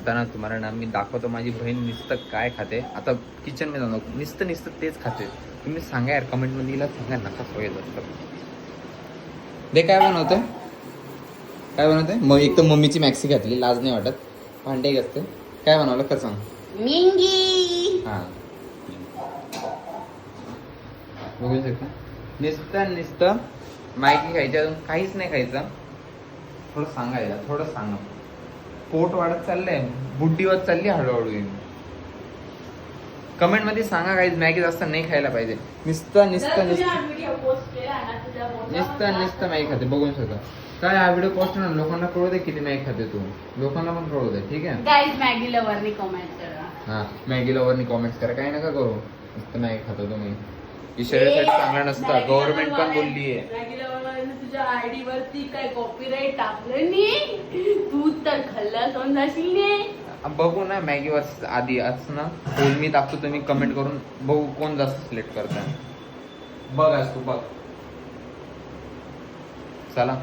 आता ना तुम्हाला ना मी दाखवतो माझी बहीण नुसतं काय खाते. आता किचन मध्ये जाऊ नुसतं तेच खाते. तुम्ही सांगा यार कमेंट मध्ये हिला सांगा नका सवय असतं. दे काय बनवते काय बनवते मग एक तर मम्मीची मॅक्सी घातली लाज नाही वाटत. भांडे घासते. काय बनवलं कर सांग. मिंगी हा बघू शकता नुसतं मॅगी खायची अजून काहीच नाही खायचं. थोडं सांगायला थोडं सांगा. पोट वाढत चाललंय बुड्डीवर चालली हळूहळू. कमेंट मध्ये सांगा काही मॅगी जास्त नाही खायला पाहिजे. नुसतं मॅगी खाते बघून शकता. काय हा व्हिडिओ पोस्ट ना लोकांना कळू दे किती मॅगी खाते तू. लोकांना पण कळू दे ठीक आहे. गाईज मॅगी लवरनी कमेंट करा. हा मॅगी लवरनी कॉमेंट्स करा. काही नका करू नुसतं मॅगी खाता तुम्ही. ही शरीरासाठी चांगला नसतं. गव्हर्नमेंट पण बोललीये. मॅगी लवरने तुझ्या आयडी वरती काय कॉपीराईट टाकलं नाही. तू तर खल्लास होऊन जाशील ने. बघू ना मॅगीवर आधी असं ना पोल मी टाकतो. तुम्ही कमेंट करून बघू कोण जास्त सिलेक्ट करताय. बघ आज तू बघ. चला